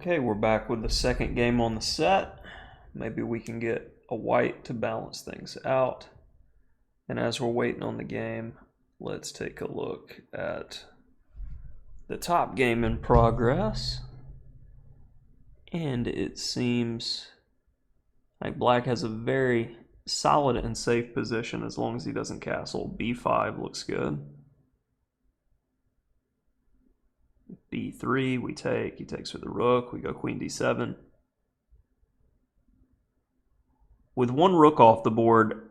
Okay, we're back with the second game on the set. Maybe we can get a white to balance things out. And as we're waiting on the game, let's take a look at the top game in progress. And it seems like black has a very solid and safe position as long as he doesn't castle. B5 looks good. B3 we take, he takes with the rook, we go queen d7. With one rook off the board,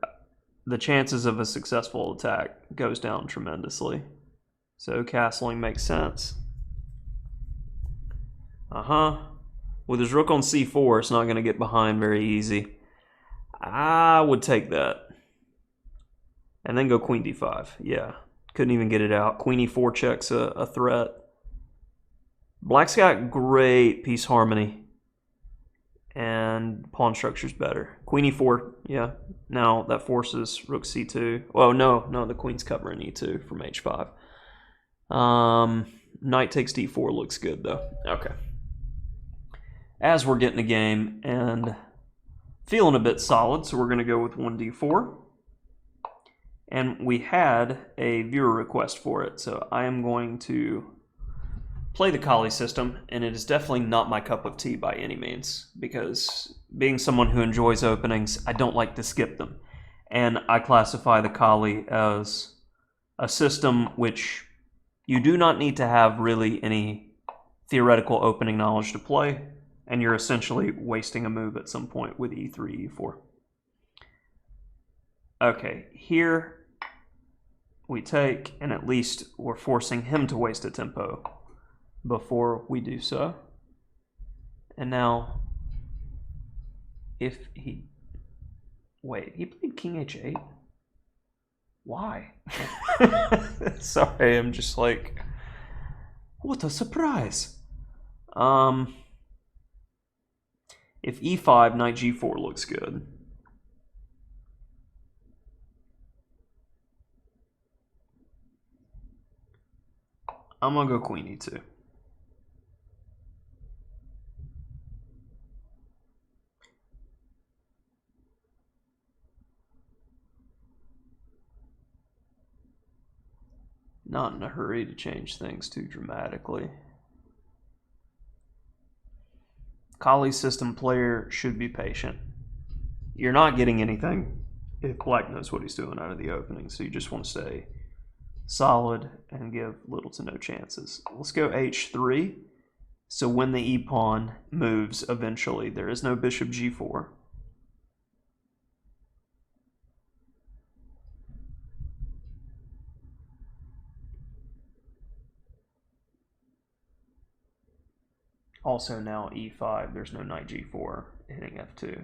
the chances of a successful attack goes down tremendously. So castling makes sense. With his rook on c4, it's not going to get behind very easy. I would take that. And then go queen d5. Yeah, couldn't even get it out. Queen e4 checks a threat. Black's got great piece harmony, and pawn structure's better. Queen e4, yeah. Now that forces rook c2. Oh, no, the queen's covering e2 from h5. Knight takes d4 looks good, though. Okay. As we're getting the game and feeling a bit solid, so we're going to go with 1d4. And we had a viewer request for it, so I am going to play the Colle system, and it is definitely not my cup of tea by any means, because being someone who enjoys openings, I don't like to skip them. And I classify the Colle as a system which you do not need to have really any theoretical opening knowledge to play, and you're essentially wasting a move at some point with e3, e4. Okay, here we take, and at least we're forcing him to waste a tempo before we do so. And now, if he... Wait, he played king h8? Why? Sorry, I'm just like... What a surprise! If e5, knight g4 looks good. I'm gonna go queen e2. Not in a hurry to change things too dramatically. Colle system player should be patient. You're not getting anything if black knows what he's doing out of the opening, so you just want to stay solid and give little to no chances. Let's go h3. So when the e-pawn moves eventually, there is no bishop g4. Also now e5, there's no knight g4 hitting f2.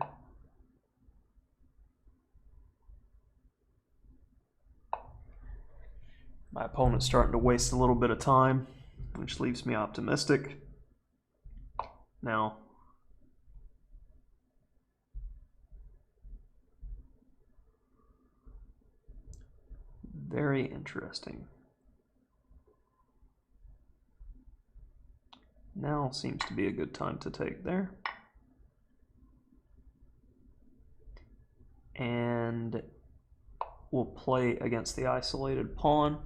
My opponent's starting to waste a little bit of time, which leaves me optimistic. Now, very interesting. Now seems to be a good time to take there. And we'll play against the isolated pawn.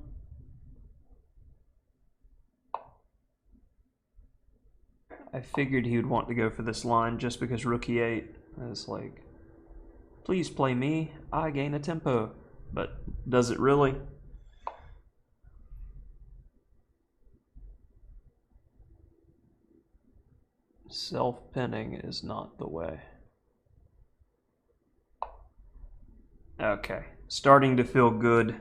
I figured he would want to go for this line just because rook e8 is like, please play me, I gain a tempo. But does it really? Self-pinning is not the way. Okay, starting to feel good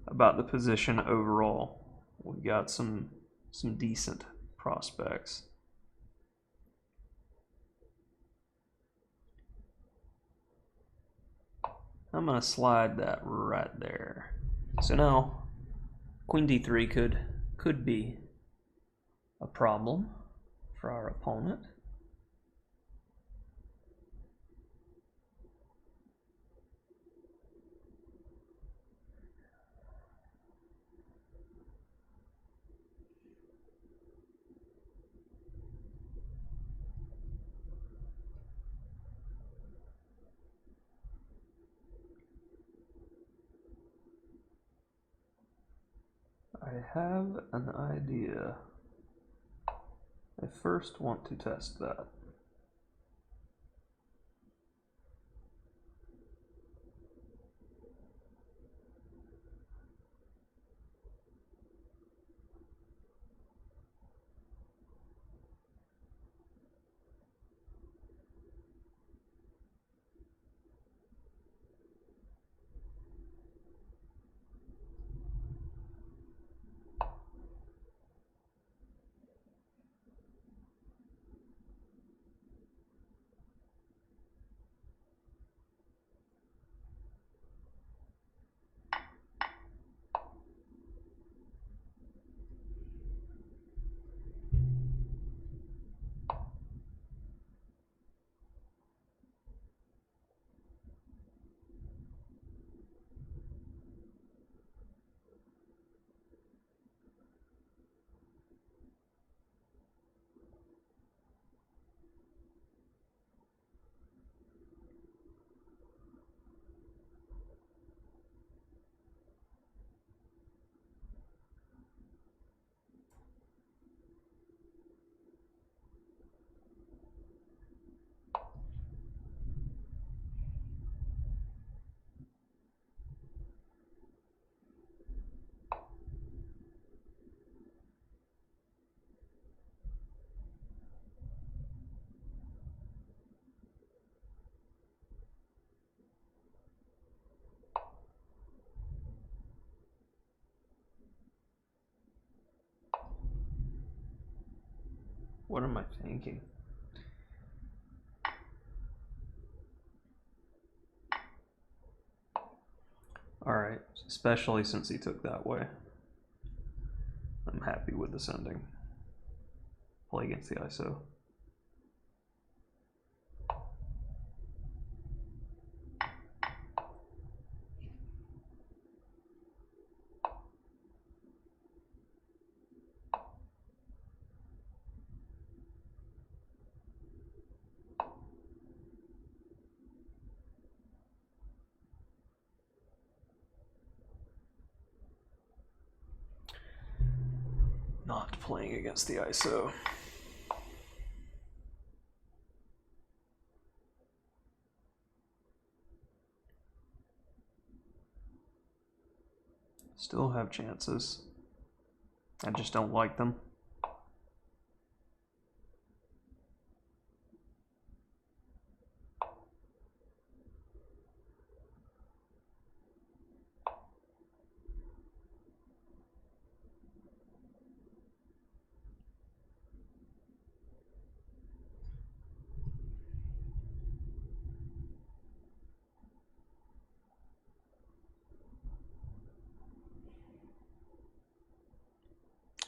about the position overall. We've got some decent prospects. I'm going to slide that right there. So now, queen d3 could be a problem for our opponent. have an idea. I first want to test that. What am I thinking? Alright, especially since he took that way. I'm happy with this ending. Play against the ISO. Not playing against the ISO. Still have chances. I just don't like them.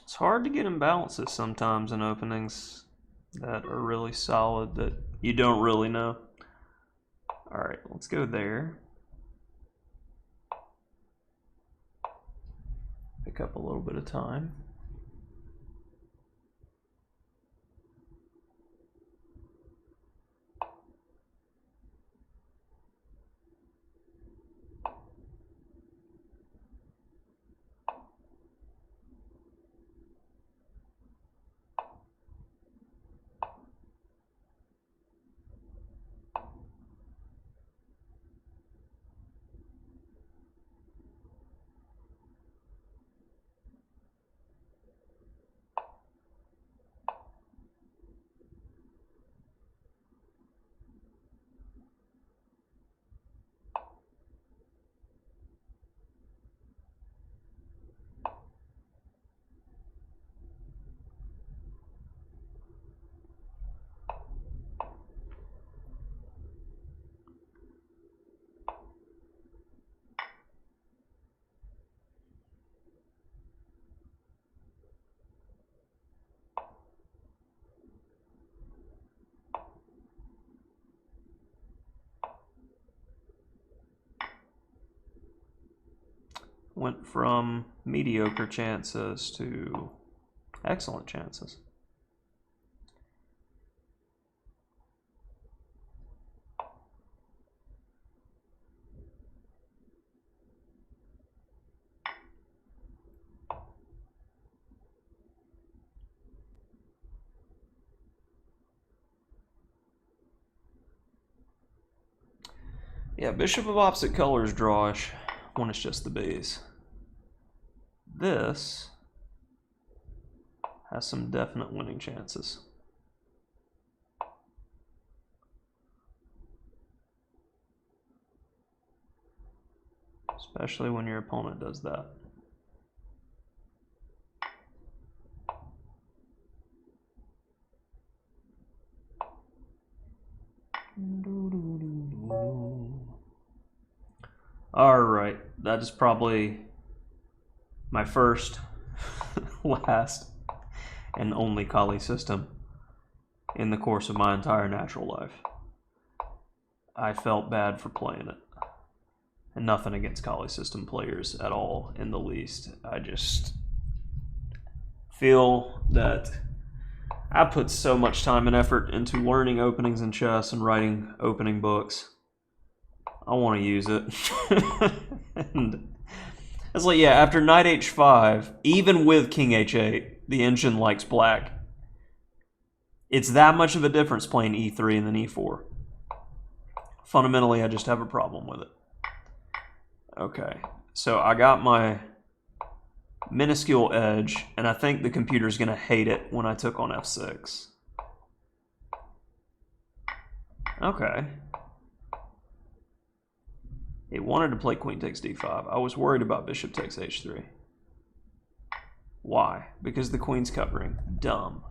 It's hard to get imbalances sometimes in openings that are really solid that you don't really know. Alright, let's go there. Pick up a little bit of time. Went from mediocre chances to excellent chances. Yeah, bishop of opposite colors drawish when it's just the base. This has some definite winning chances. Especially when your opponent does that. Alright, that is probably my first, last, and only Colle System in the course of my entire natural life. I felt bad for playing it. And nothing against Colle System players at all in the least. I just feel that I put so much time and effort into learning openings in chess and writing opening books. I want to use it. And it's like, yeah, after knight h5, even with king h8, the engine likes black. It's that much of a difference playing e3 and then e4. Fundamentally, I just have a problem with it. Okay, so I got my minuscule edge, and I think the computer's going to hate it when I took on f6. Okay. It wanted to play queen takes d5. I was worried about bishop takes h3. Why? Because the queen's covering. Dumb.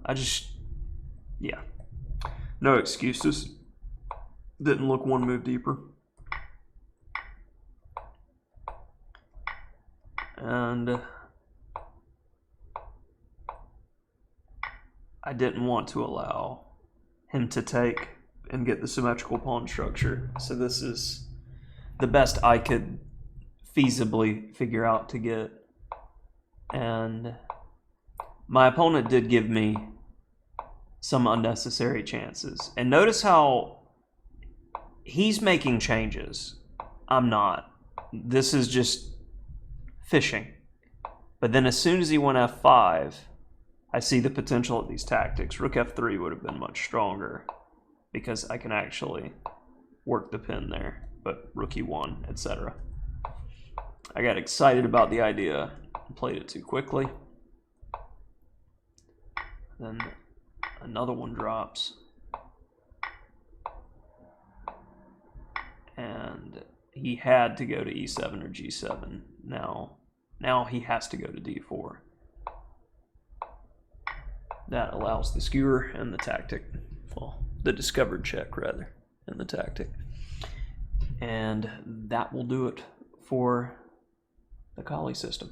Yeah. No excuses. Didn't look one move deeper. And I didn't want to allow him to take and get the symmetrical pawn structure. So this is the best I could feasibly figure out to get. And my opponent did give me some unnecessary chances. And notice how he's making changes. I'm not. This is just fishing. But then as soon as he went f5, I see the potential of these tactics. Rook f3 would have been much stronger because I can actually work the pin there. But rook e1, etc. I got excited about the idea and played it too quickly. Then another one drops. And he had to go to e7 or g7. Now he has to go to d4. That allows the skewer and the tactic. Well, the discovered check, rather, and the tactic. And that will do it for the Colle system.